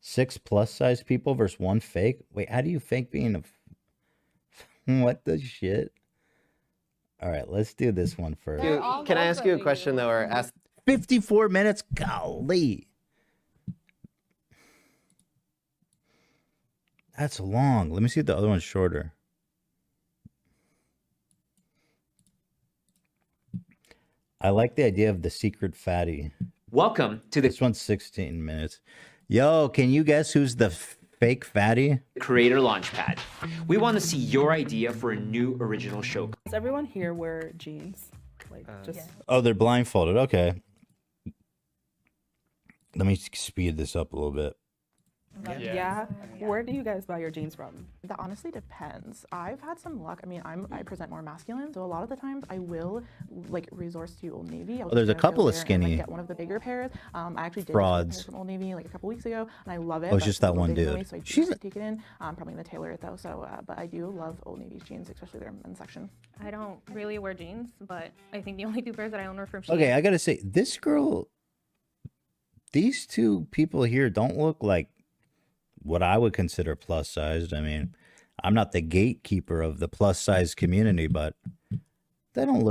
6 plus size people versus 1 fake. Wait, how do you fake being a? What the shit? All right, let's do this one first. Can I ask you a question though, or ask? 54 minutes. Golly, that's long. Let me see if the other one's shorter. I like the idea of the secret fatty. Welcome to the This one's 16 minutes. Yo, can you guess who's the fake fatty? Creator Launchpad. We want to see your idea for a new original show. Does everyone here wear jeans? Like just Oh, they're blindfolded. Okay. Let me speed this up a little bit. yeah. Where do you guys buy your jeans from? That honestly depends. I've had some luck. I mean, I present more masculine, so a lot of the times I will like resource to Old Navy. there's a couple of skinny get one of the bigger pairs. I actually did frauds. get a pair from Old Navy like a couple weeks ago, and I love it. Oh, it's but just that a little one big for dude. me, so I do She's have to take it in. I'm probably gonna tailor it though. So, but I do love Old Navy's jeans, especially their men's section. I don't really wear jeans, but I think the only two pairs that I own are from Shein. Okay, I gotta say, this girl, these two people here don't look like what I would consider plus sized. I mean, I'm not the gatekeeper of the plus size community, but they don't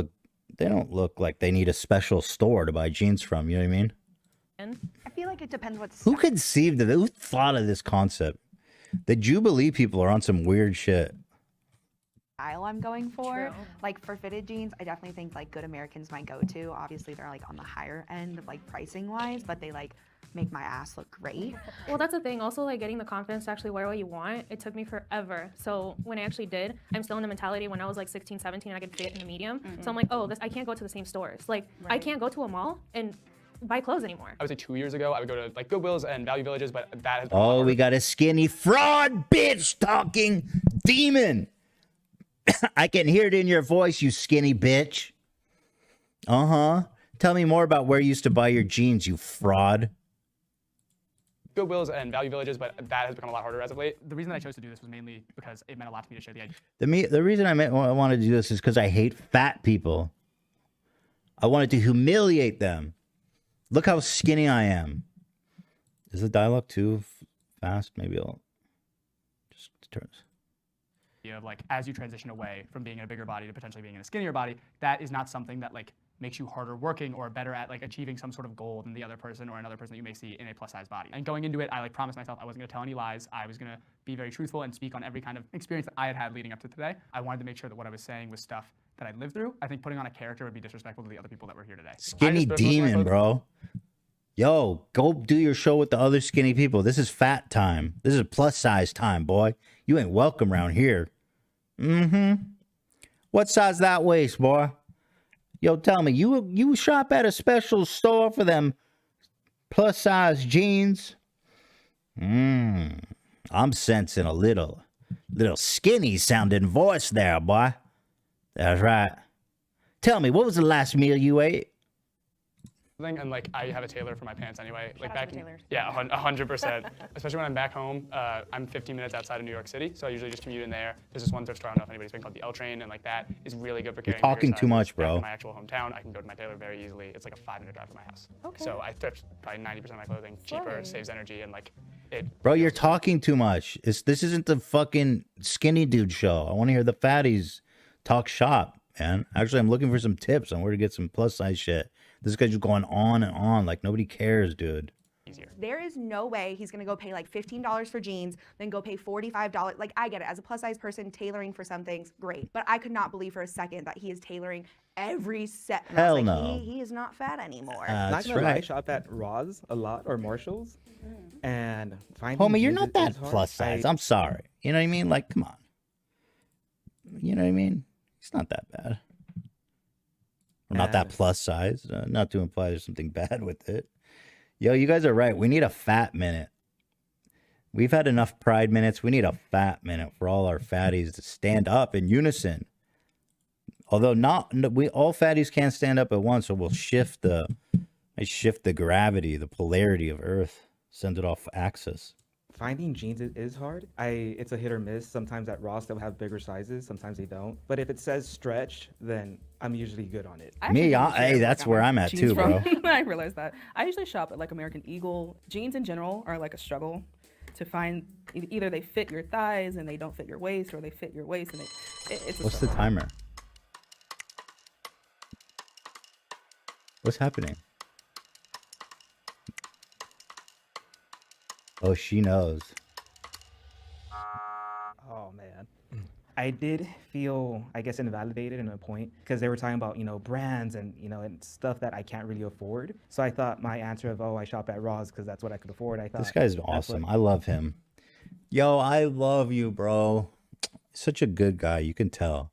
look like they need a special store to buy jeans from. You know what I mean? I feel like it depends what Who conceived of it? Who thought of this concept? The Jubilee people are on some weird shit. style I'm going for. True. Like for fitted jeans, I definitely think like Good American's my go-to. Obviously, they're like on the higher end of like pricing wise, but they like make my ass look great. Well, that's the thing. Also, like getting the confidence to actually wear what you want, it took me forever. So when I actually did, I'm still in the mentality when I was like 16, 17, I could fit in a medium. So I'm like, oh, I can't go to the same stores. Like I can't go to a mall and buy clothes anymore. I would say 2 years ago, I would go to like Goodwills and Value Villages, but that has been Oh, we got a skinny fraud bitch talking demon. I can hear it in your voice, you skinny bitch. Uh-huh. Tell me more about where you used to buy your jeans, you fraud. Goodwills and Value Villages, but that has become a lot harder as of late. The reason that I chose to do this was mainly because it meant a lot to me to share the idea. The reason I wanted to do this is because I hate fat people. I wanted to humiliate them. Look how skinny I am. Is the dialogue too fast? Maybe I'll just turn this. Of like as you transition away from being in a bigger body to potentially being in a skinnier body, that is not something that like makes you harder working or better at like achieving some sort of goal than the other person or another person that you may see in a plus size body. And going into it, I like promised myself I wasn't gonna tell any lies. I was gonna be very truthful and speak on every kind of experience that I had had leading up to today. I wanted to make sure that what I was saying was stuff that I'd lived through. I think putting on a character would be disrespectful to the other people that were here today. Skinny demon, bro. Yo, go do your show with the other skinny people. This is fat time. This is plus size time, boy. You ain't welcome around here. Mm-hmm. What size that waist, boy? Yo, tell me, you shop at a special store for them plus size jeans? I'm sensing a little skinny sounding voice there, boy. That's right. Tell me, what was the last meal you ate? And like I have a tailor for my pants anyway. Like Shout out back to in, tailors. yeah, 100%. Especially when I'm back home. I'm 15 minutes outside of New York City, so I usually just commute in there. There's this one thrift store, I don't know if anybody's been, called the L Train, and like that is really good for carrying. You're talking bigger too sizes. much, Back bro. in my actual hometown, I can go to my tailor very easily. It's like a 5-minute drive from my house. Okay. So I thrift probably 90% of my clothing, cheaper, saves energy, and like it. Bro, you're talking too much. This isn't the fucking skinny dude show. I want to hear the fatties talk shop, man. Actually, I'm looking for some tips on where to get some plus size shit. This guy's just going on and on like nobody cares, dude. Easier. There is no way he's gonna go pay like $15 for jeans, then go pay $45. Like I get it, as a plus size person, tailoring for some things, great. But I could not believe for a second that he is tailoring every set. And I was Hell like, no. he is not fat anymore. Not That's gonna lie, I right. shop at Ross a lot or Marshalls, and finding Homie, you're jeans not is that hard. plus size. I'm sorry. You know what I mean? Like, come on. You know what I mean? It's not that bad. Or not that plus size. Not to imply there's something bad with it. Yo, you guys are right. We need a fat minute. We've had enough pride minutes. We need a fat minute for all our fatties to stand up in unison. Although we all fatties can't stand up at once, so we'll shift the gravity, the polarity of Earth, send it off axis. Finding jeans is hard. It's a hit or miss. Sometimes at Ross they'll have bigger sizes, sometimes they don't. But if it says stretch, then I'm usually good on it. Hey, that's where I'm at too, bro. I realized that. I usually shop at like American Eagle. Jeans in general are like a struggle. to find either they fit your thighs and they don't fit your waist, or they fit your waist and it's a What's the struggle. timer? What's happening? Oh, she knows. Oh man. I did feel, I guess, invalidated in a point because they were talking about, brands and, and stuff that I can't really afford. So I thought my answer of, I shop at Ross because that's what I could afford. I thought This guy's that's awesome. what- I love him. Yo, I love you, bro. Such a good guy. You can tell.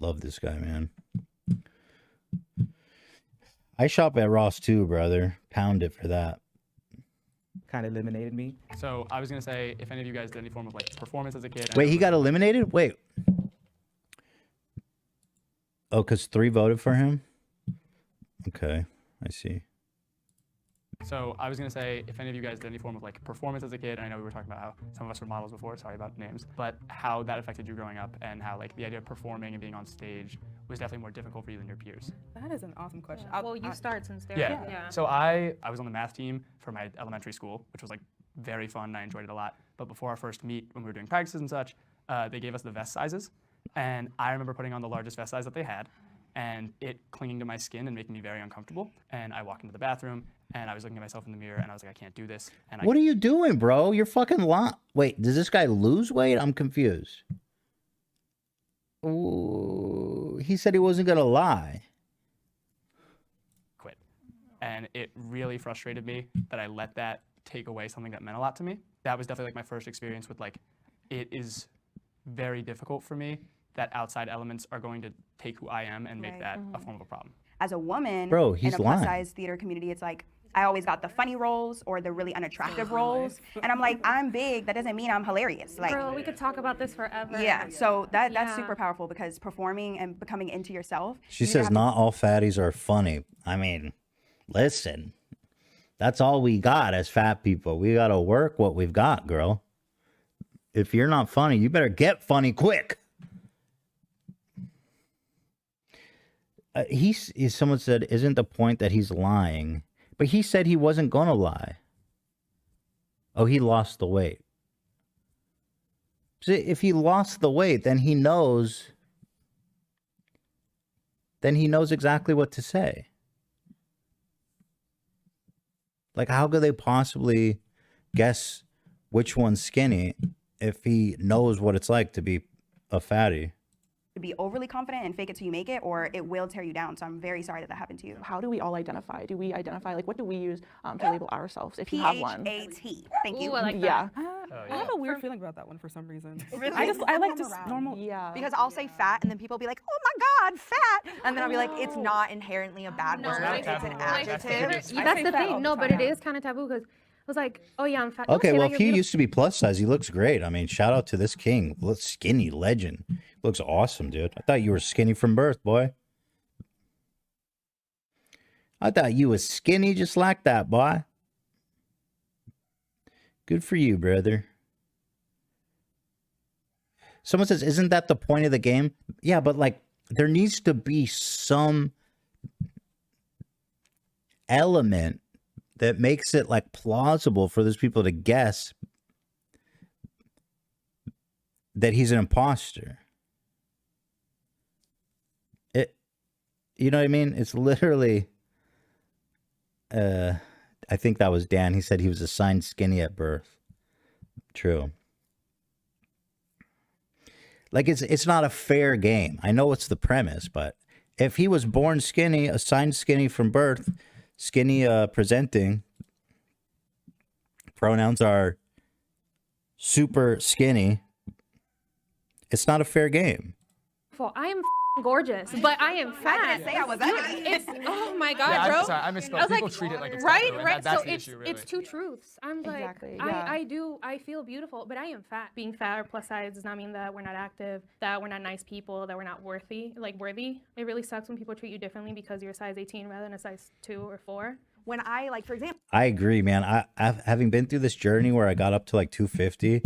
Love this guy, man. I shop at Ross too, brother. Pound it for that. kind of eliminated me. So I was gonna say, if any of you guys did any form of like performance as a kid. Wait, he got eliminated? Wait. Oh, because 3 voted for him? Okay, I see. So I was gonna say, if any of you guys did any form of like performance as a kid, and I know we were talking about how some of us were models before, sorry about names, but how that affected you growing up and how like the idea of performing and being on stage was definitely more difficult for you than your peers. That is an awesome question. Well, you start since there. Yeah. So I was on the math team for my elementary school, which was like very fun and I enjoyed it a lot. But before our first meet, when we were doing practices and such, they gave us the vest sizes. And I remember putting on the largest vest size that they had and it clinging to my skin and making me very uncomfortable. And I walked into the bathroom and I was looking at myself in the mirror and I was like, I can't do this. And What are you doing, bro? You're fucking Wait, does this guy lose weight? I'm confused. Ooh, he said he wasn't gonna lie. quit. And it really frustrated me that I let that take away something that meant a lot to me. That was definitely like my first experience with like, it is very difficult for me that outside elements are going to take who I am and make Right. that a form of a problem. As a woman Bro, in he's a plus lying. size theater community, it's like I always got the funny roles or the really unattractive roles, and I'm like, I'm big. That doesn't mean I'm hilarious. Like, Girl, we could talk about this forever. yeah. So that's Yeah. super powerful because performing and becoming into yourself. She you either says have to- not all fatties are funny. I mean, listen, that's all we got as fat people. We gotta work what we've got, girl. If you're not funny, you better get funny quick. Someone said, isn't the point that he's lying? But he said he wasn't gonna lie. Oh, he lost the weight. So if he lost the weight, then he knows. Then he knows exactly what to say. Like, how could they possibly guess which one's skinny if he knows what it's like to be a fatty? to be overly confident and fake it till you make it, or it will tear you down. So I'm very sorry that that happened to you. How do we all identify? Do we identify, like, what do we use to label ourselves if you have one? P-H-A-T. Thank you. Ooh, I like Yeah. I have a weird feeling about that one for some reason. Really? I like just normal. Yeah. Because I'll say fat, and then people will be like, "Oh my God, fat!" And then I'll be like, "It's not inherently a bad No, word. it's It's an not. adjective." That's I That's say the fat all thing. the No, but time. it is kind of taboo because I was like, oh yeah, I'm fat. Don't Okay, say well, that, if you're he beautiful. used to be plus size, he looks great. I mean, shout out to this king. Looks skinny, legend. Looks awesome, dude. I thought you were skinny from birth, boy. I thought you was skinny just like that, boy. Good for you, brother. Someone says, isn't that the point of the game? Yeah, but like, there needs to be some element that makes it like plausible for those people to guess that he's an imposter. You know what I mean? It's literally, I think that was Dan. He said he was assigned skinny at birth. True. Like, it's not a fair game. I know it's the premise, but if he was born skinny, assigned skinny from birth, skinny presenting, pronouns are super skinny, it's not a fair game. I am gorgeous, but I am fat. Say I was ugly. It's oh my god, Yeah, bro. I'm sorry, I misspoke. I was People like, treat it like it's right, taboo, and right. that's So the it's issue, really. it's two truths. I'm Exactly, like, yeah. I feel beautiful, but I am fat. Being fat or plus size does not mean that we're not active, that we're not nice people, that we're not worthy. It really sucks when people treat you differently because you're a size 18 rather than a size 2 or 4. When I, like, for example, I agree, man. I've having been through this journey where I got up to like 250,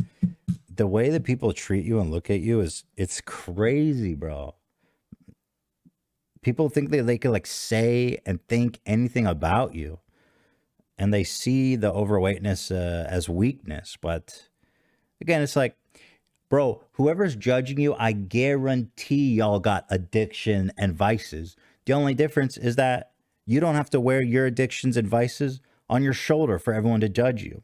the way that people treat you and look at you it's crazy, bro. People think that they can like say and think anything about you. and they see the overweightness as weakness. But again, it's like, bro, whoever's judging you, I guarantee y'all got addiction and vices. The only difference is that you don't have to wear your addictions and vices on your shoulder for everyone to judge you.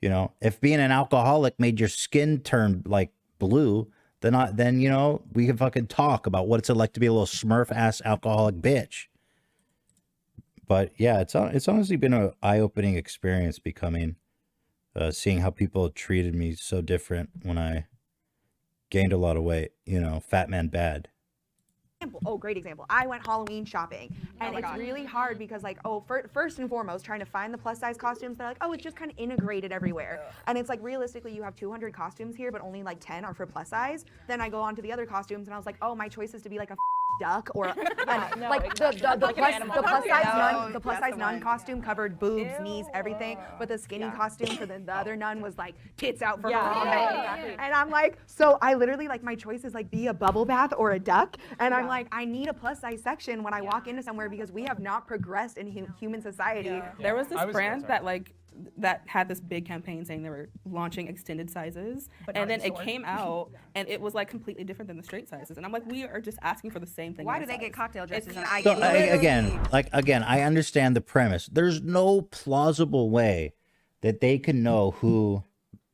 You know, if being an alcoholic made your skin turn like blue, then you know, we can fucking talk about what it's like to be a little smurf ass alcoholic bitch. But yeah, it's honestly been an eye-opening experience becoming, seeing how people treated me so different when I gained a lot of weight. You know, fat man bad. Oh, great example. I went Halloween shopping, and it's really hard because, like, first and foremost, trying to find the plus size costumes, they're like, oh, it's just kind of integrated everywhere. And it's like, realistically, you have 200 costumes here, but only like 10 are for plus size. Then I go on to the other costumes, and I was like, oh, my choice is to be like a duck or the plus size nun costume covered boobs, knees, everything, but the skinny costume for the other nun was like tits out for her. And I'm like, so I literally, like, my choice is like be a bubble bath or a duck, and I'm like, I need a plus size section when I walk into somewhere because we have not progressed in human society. There was this brand that had this big campaign saying they were launching extended sizes, and then it came out and it was like completely different than the straight sizes, and I'm like, we are just asking for the same thing. Why do they get cocktail dresses and I So get again, I understand the premise. There's no plausible way that they can know who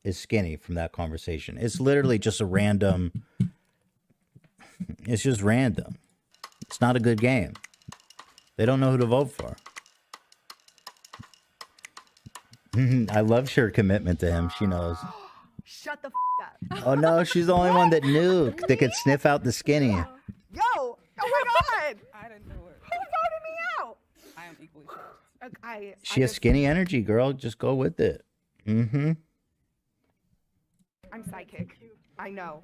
is skinny from that conversation. It's literally just a random. It's just random. It's not a good game. They don't know who to vote for. I love her commitment to him. She knows. Shut the up. Oh no, she's the only one that knew that could sniff out the skinny. Yo! Oh my god! I didn't know it. Who voted me out? I am equally shocked. She has skinny energy, girl. Just go with it. I'm psychic. I know.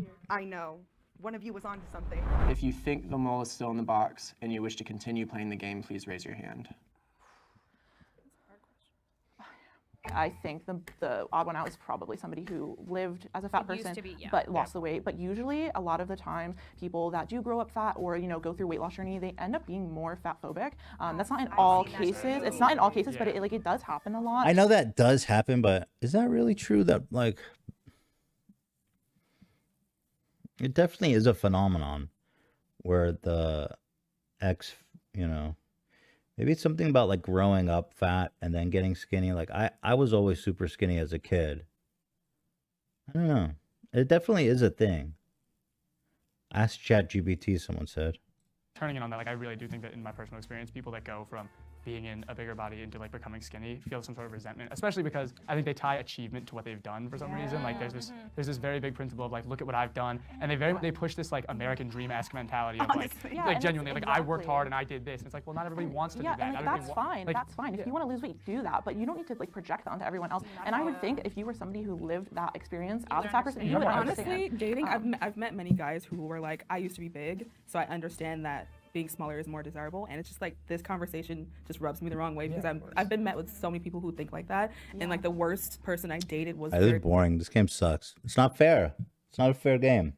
One of you was onto something. If you think the mole is still in the box and you wish to continue playing the game, please raise your hand. I think the odd one out is probably somebody who lived as a fat person but lost the weight. But usually, a lot of the time, people that do grow up fat or, you know, go through weight loss journey, they end up being more fat phobic. That's not in all cases. It's not in all cases, but it does happen a lot. I know that does happen, but is that really true? That, like, it definitely is a phenomenon where the you know, maybe it's something about like growing up fat and then getting skinny. Like I was always super skinny as a kid. I don't know. It definitely is a thing. Ask ChatGPT, someone said. Turning in on that, like, I really do think that in my personal experience, people that go from being in a bigger body into like becoming skinny feel some sort of resentment, especially because I think they tie achievement to what they've done for some reason. Like there's this very big principle of like, look at what I've done, and they push this like American dream-esque mentality of like genuinely like I worked hard and I did this. And it's like, well, not everybody wants to do that. And like, that's fine. That's fine. If you want to lose weight, do that, but you don't need to like project that onto everyone else. And I would think if you were somebody who lived that experience as a fat person, you would understand. Honestly, dating, I've met many guys who were like, I used to be big, so I understand that being smaller is more desirable, and it's just like this conversation just rubs me the wrong way because I've been met with so many people who think like that, and like the worst person I dated was. This is boring. This game sucks. It's not fair. It's not a fair game.